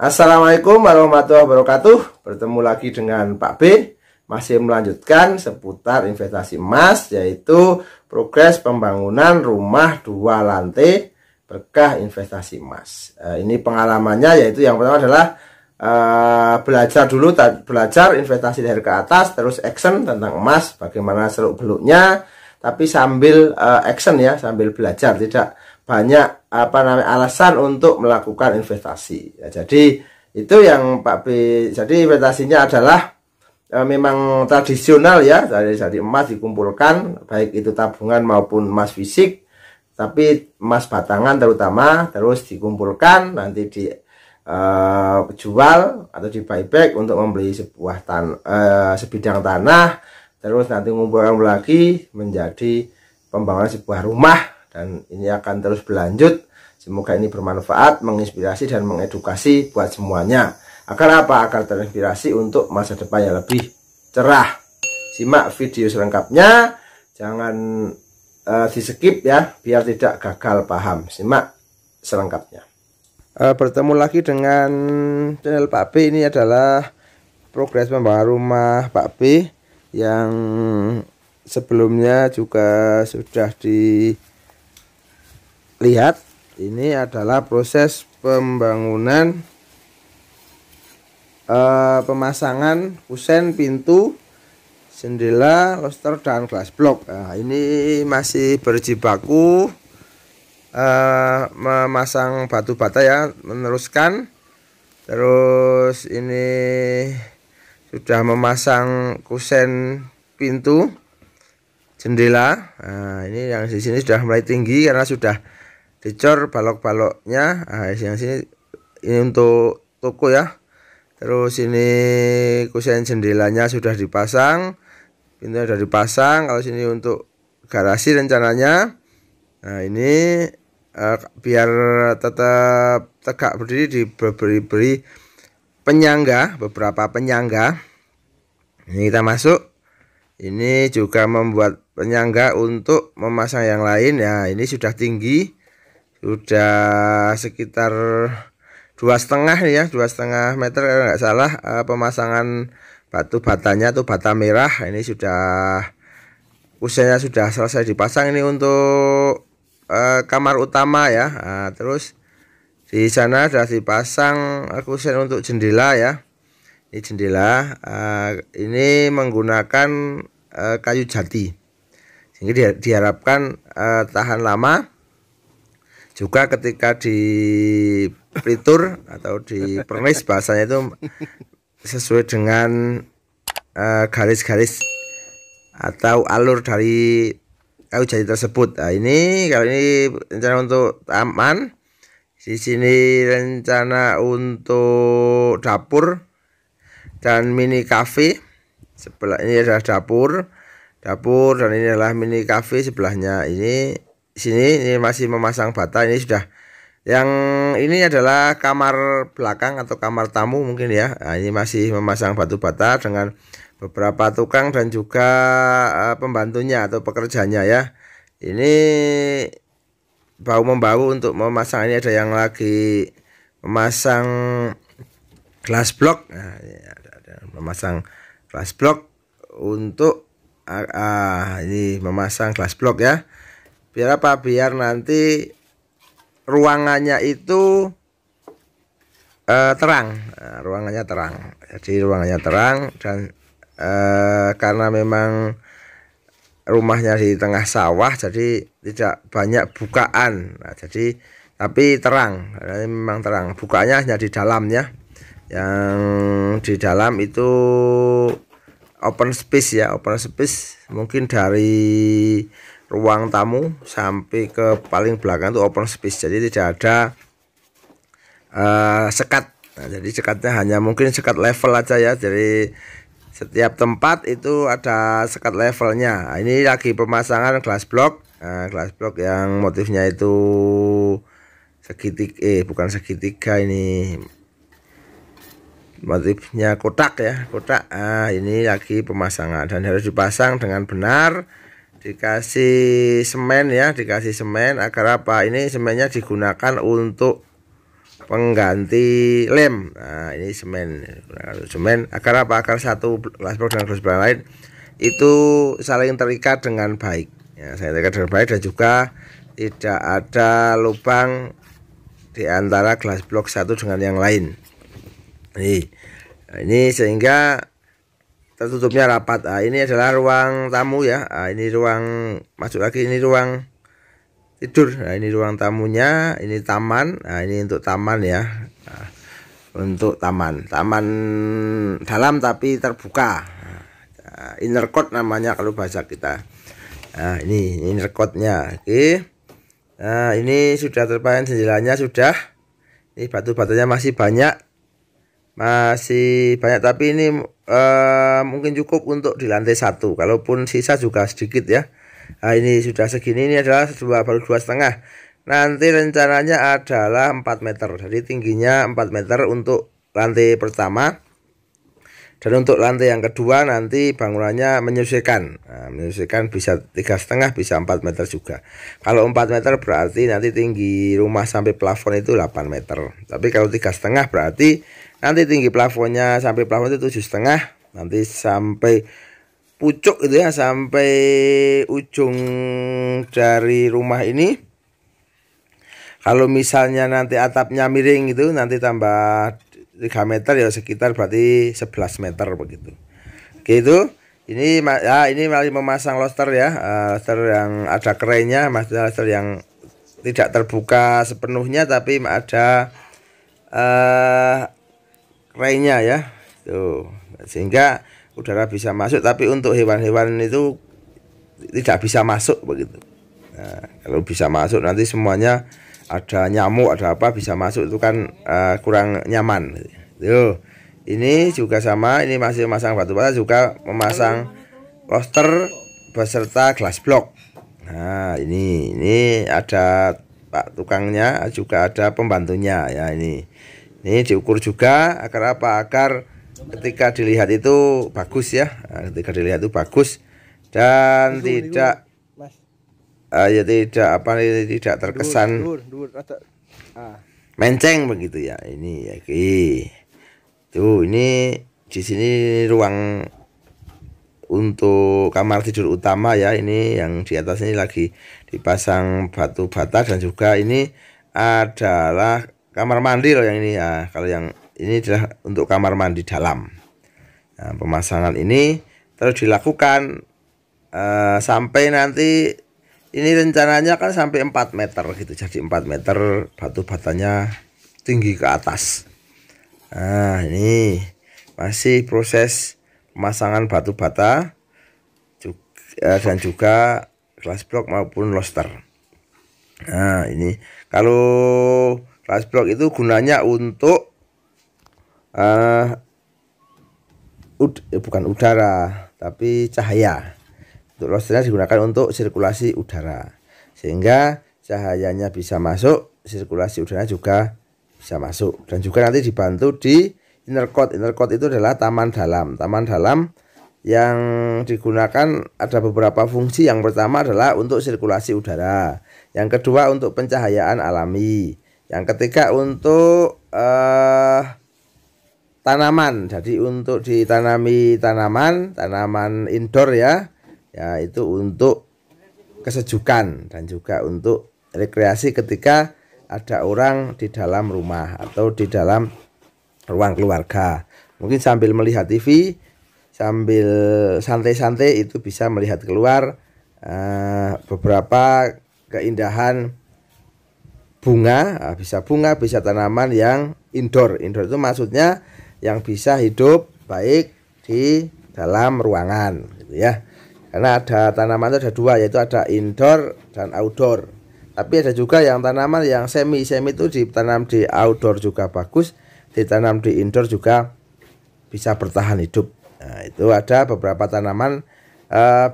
Assalamualaikum warahmatullahi wabarakatuh. Bertemu lagi dengan Pak B. Masih melanjutkan seputar investasi emas, yaitu progres pembangunan rumah 2 lantai berkah investasi emas. Ini pengalamannya, yaitu yang pertama adalah belajar dulu, belajar investasi dari ke atas, terus action tentang emas, bagaimana seluk beluknya, tapi sambil action ya, sambil belajar, tidak banyak alasan untuk melakukan investasi ya. Jadi itu yang Pak B. Jadi investasinya adalah memang tradisional ya, dari emas dikumpulkan, baik itu tabungan maupun emas fisik, tapi emas batangan terutama, terus dikumpulkan nanti dijual atau di buyback untuk membeli sebuah sebidang tanah, terus nanti mengumpulkan lagi menjadi pembangunan sebuah rumah. Dan ini akan terus berlanjut. Semoga ini bermanfaat, menginspirasi dan mengedukasi buat semuanya. Agar apa? Agar terinspirasi untuk masa depan yang lebih cerah. Simak video selengkapnya, jangan di skip ya, biar tidak gagal paham. Simak selengkapnya. Bertemu lagi dengan channel Pak B. Ini adalah progres pembangunan rumah Pak B yang sebelumnya juga sudah dilihat. Ini adalah proses pembangunan pemasangan kusen, pintu, jendela, loster dan glass block. Nah, ini masih berjibaku memasang batu bata ya, meneruskan. Terus ini sudah memasang kusen, pintu, jendela. Nah, ini yang di sini sudah mulai tinggi karena sudah dicor balok-baloknya. Nah, yang sini ini untuk toko ya. Terus ini kusen jendelanya sudah dipasang, pintunya sudah dipasang. Kalau sini untuk garasi rencananya. Nah, ini biar tetap tegak berdiri, diberi penyangga, beberapa penyangga. Ini kita masuk. Ini juga membuat penyangga untuk memasang yang lain ya. Ini sudah tinggi, sudah sekitar 2,5 ya, 2,5 meter kalau nggak salah. Pemasangan batu batanya tuh bata merah. Ini sudah kusennya sudah selesai dipasang. Ini untuk kamar utama ya. Nah, terus di sana sudah dipasang kusen untuk jendela ya. Ini jendela, ini menggunakan kayu jati, sehingga diharapkan tahan lama. Juga ketika di plitur atau di pernis, bahasanya itu sesuai dengan garis-garis atau alur dari kayu jati tersebut. Nah, ini kalau ini rencana untuk taman, di sini rencana untuk dapur dan mini cafe. Sebelah ini adalah dapur dan ini adalah mini cafe sebelahnya. Ini masih memasang bata. Ini sudah, yang ini adalah kamar belakang atau kamar tamu mungkin ya. Nah, ini masih memasang batu bata dengan beberapa tukang dan juga pembantunya atau pekerjanya ya. Ini bahu membahu untuk memasang. Ini ada yang lagi memasang glass block. Nah, ini ada memasang glass block untuk ini memasang glass block ya. Biar apa? Biar nanti ruangannya itu terang. Nah, ruangannya terang. Jadi ruangannya terang dan karena memang rumahnya di tengah sawah, jadi tidak banyak bukaan. Nah, jadi tapi terang. Ini memang terang. Bukaannya hanya di dalam ya. Yang di dalam itu open space ya, open space mungkin dari ruang tamu sampai ke paling belakang itu open space, jadi tidak ada sekat. Nah, jadi sekatnya hanya mungkin sekat level aja ya, jadi setiap tempat itu ada sekat levelnya. Nah, ini lagi pemasangan glass block. Nah, glass block yang motifnya itu segitiga, bukan segitiga, ini motifnya kotak ya, kotak. Nah, ini lagi pemasangan dan harus dipasang dengan benar. Dikasih semen ya, dikasih semen agar apa? Ini semennya digunakan untuk pengganti lem. Nah, ini semen. Semen agar apa? Agar satu glass block dengan glass block lain itu saling terikat dengan baik. Ya, saling terikat dengan baik dan juga tidak ada lubang di antara glass block satu dengan yang lain. Ini sehingga tertutupnya rapat. Nah, ini adalah ruang tamu ya. Nah, ini ruang masuk lagi, ini ruang tidur. Nah, ini ruang tamunya, ini taman. Nah, ini untuk taman ya. Nah, untuk taman dalam tapi terbuka. Nah, inner court namanya kalau bahasa kita. Nah, ini inner courtnya. Oke. Nah, ini sudah terpasang jendelanya sudah. Ini batu-batunya masih banyak. Tapi ini mungkin cukup untuk di lantai 1. Kalaupun sisa juga sedikit ya. Nah, ini sudah segini. Ini adalah baru 2,5. Nanti rencananya adalah 4 meter. Jadi tingginya 4 meter untuk lantai pertama. Dan untuk lantai yang kedua nanti bangunannya menyesuaikan. Nah, menyesuaikan bisa 3,5 bisa 4 meter juga. Kalau 4 meter berarti nanti tinggi rumah sampai plafon itu 8 meter. Tapi kalau 3,5 berarti nanti tinggi plafonnya sampai plafon itu 7,5. Nanti sampai pucuk itu ya, sampai ujung dari rumah ini. Kalau misalnya nanti atapnya miring itu nanti tambah 3 meter ya, sekitar berarti 11 meter begitu. Oke, itu ini ya, ini masih memasang loster ya, loster yang ada kerennya, maksudnya loster yang tidak terbuka sepenuhnya tapi ada kerennya ya. Tuh, sehingga udara bisa masuk, tapi untuk hewan-hewan itu tidak bisa masuk begitu. Nah, kalau bisa masuk nanti semuanya ada nyamuk, ada apa bisa masuk, itu kan kurang nyaman. Tuh, ini juga sama, ini masih memasang batu bata, juga memasang loster beserta glass block. Nah, ini ada Pak tukangnya, juga ada pembantunya ya. Ini diukur juga agar apa? Agar ketika dilihat itu bagus ya. Nah, ketika dilihat itu bagus dan tidak ya tidak terkesan menceng begitu ya. Ini ya, tuh ini di sini ruang untuk kamar tidur utama ya. Ini yang di atas ini lagi dipasang batu bata, dan juga ini adalah kamar mandi loh yang ini ya. Kalau yang ini adalah untuk kamar mandi dalam. Nah, pemasangan ini terus dilakukan sampai nanti ini rencananya kan sampai 4 meter gitu. Jadi 4 meter batu batanya tinggi ke atas. Nah, ini masih proses pemasangan batu bata dan juga glass block maupun loster. Nah, ini kalau glass block itu gunanya untuk bukan udara tapi cahaya. Untuk losternya digunakan untuk sirkulasi udara, sehingga cahayanya bisa masuk, sirkulasi udaranya juga bisa masuk. Dan juga nanti dibantu di inner court. Inner court itu adalah taman dalam. Taman dalam yang digunakan ada beberapa fungsi. Yang pertama adalah untuk sirkulasi udara, yang kedua untuk pencahayaan alami, yang ketiga untuk tanaman. Jadi untuk ditanami tanaman indoor ya. Ya, itu untuk kesejukan dan juga untuk rekreasi ketika ada orang di dalam rumah atau di dalam ruang keluarga. Mungkin sambil melihat TV, sambil santai-santai itu bisa melihat keluar beberapa keindahan bunga, bisa tanaman yang indoor. Indoor itu maksudnya yang bisa hidup baik di dalam ruangan gitu ya. Karena ada tanaman itu ada dua, yaitu ada indoor dan outdoor. Tapi ada juga yang tanaman yang semi itu ditanam di outdoor juga bagus, ditanam di indoor juga bisa bertahan hidup. Nah, itu ada beberapa tanaman.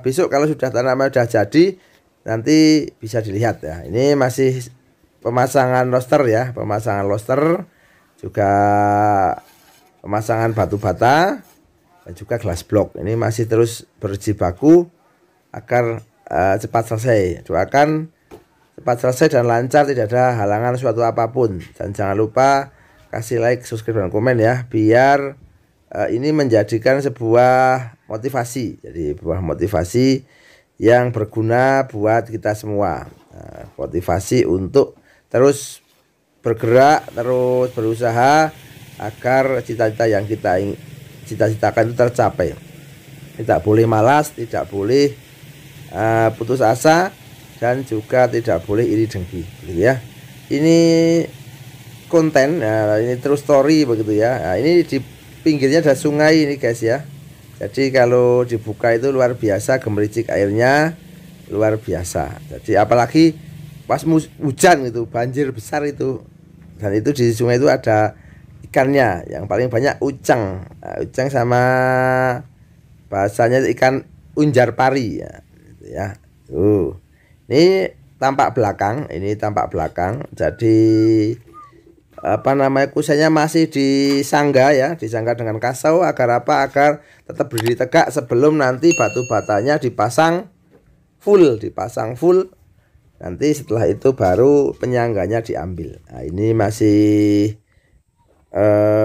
Besok kalau sudah tanaman sudah jadi, nanti bisa dilihat ya. Ini masih pemasangan loster ya, pemasangan loster, juga pemasangan batu bata dan juga glass block. Ini masih terus berjibaku agar cepat selesai. Doakan cepat selesai dan lancar, tidak ada halangan suatu apapun. Dan jangan lupa kasih like, subscribe, dan komen ya, biar ini menjadikan sebuah motivasi. Jadi sebuah motivasi yang berguna buat kita semua. Motivasi untuk terus bergerak, terus berusaha agar cita-cita yang kita cita-citakan itu tercapai. Tidak boleh malas, tidak boleh putus asa, dan juga tidak boleh iri dengki, gitu ya. Ini konten, ini true story begitu ya. Nah, ini di pinggirnya ada sungai ini guys ya. Jadi kalau dibuka itu luar biasa, gemericik airnya luar biasa. Jadi apalagi pas hujan itu, banjir besar itu, dan itu di sungai itu ada ikannya yang paling banyak ucang. Ucang sama bahasanya ikan unjar pari ya, gitu ya. Ini tampak belakang, jadi apa namanya, kusennya masih disangga ya, disangga dengan kasau agar apa, agar tetap berdiri tegak sebelum nanti batu batanya dipasang full. Nanti setelah itu baru penyangganya diambil. Nah, ini masih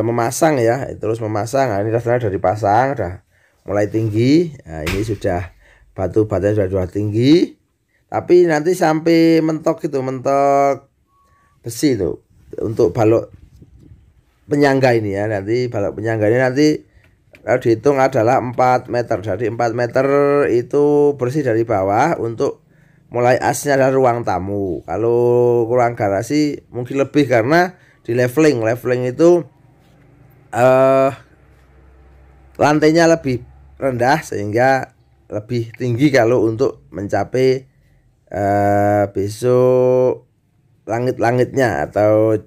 memasang ya, terus memasang. Nah, ini rasanya sudah dipasang, sudah mulai tinggi. Nah, ini sudah batu batanya sudah tinggi. Tapi nanti sampai mentok itu, mentok besi itu untuk balok penyangga ini ya. Nanti balok penyangga ini nanti kalau dihitung adalah 4 meter. Jadi 4 meter itu bersih dari bawah. Untuk mulai asnya adalah ruang tamu. Kalau ruang garasi mungkin lebih karena di leveling itu lantainya lebih rendah sehingga lebih tinggi kalau untuk mencapai besok langit-langitnya atau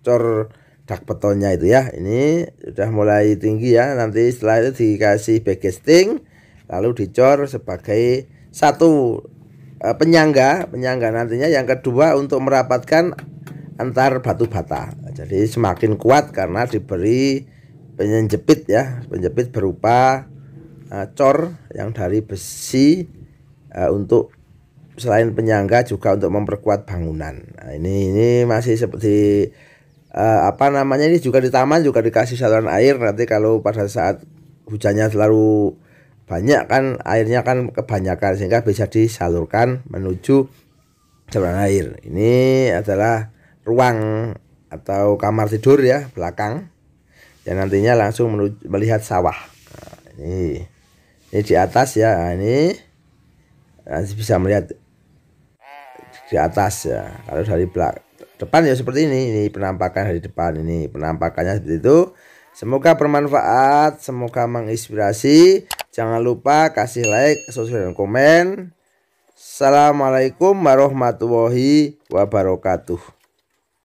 cor dak betonnya itu ya. Ini sudah mulai tinggi ya. Nanti setelah itu dikasih backing, lalu dicor sebagai satu penyangga nantinya. Yang kedua untuk merapatkan antar batu bata. Jadi semakin kuat karena diberi penjepit ya, penjepit berupa cor yang dari besi, untuk selain penyangga juga untuk memperkuat bangunan. Nah, ini masih seperti apa namanya, ini juga di taman juga dikasih saluran air. Nanti kalau pada saat hujannya terlalu banyak kan, airnya kan kebanyakan, sehingga bisa disalurkan menuju saluran air. Ini adalah ruang atau kamar tidur ya, belakang, yang nantinya langsung melihat sawah. Nah, ini di atas ya. Nah, ini nanti bisa melihat di atas ya. Kalau dari depan ya seperti ini penampakan dari depan. Ini penampakannya seperti itu. Semoga bermanfaat, semoga menginspirasi. Jangan lupa kasih like, subscribe, dan komen. Assalamualaikum warahmatullahi wabarakatuh.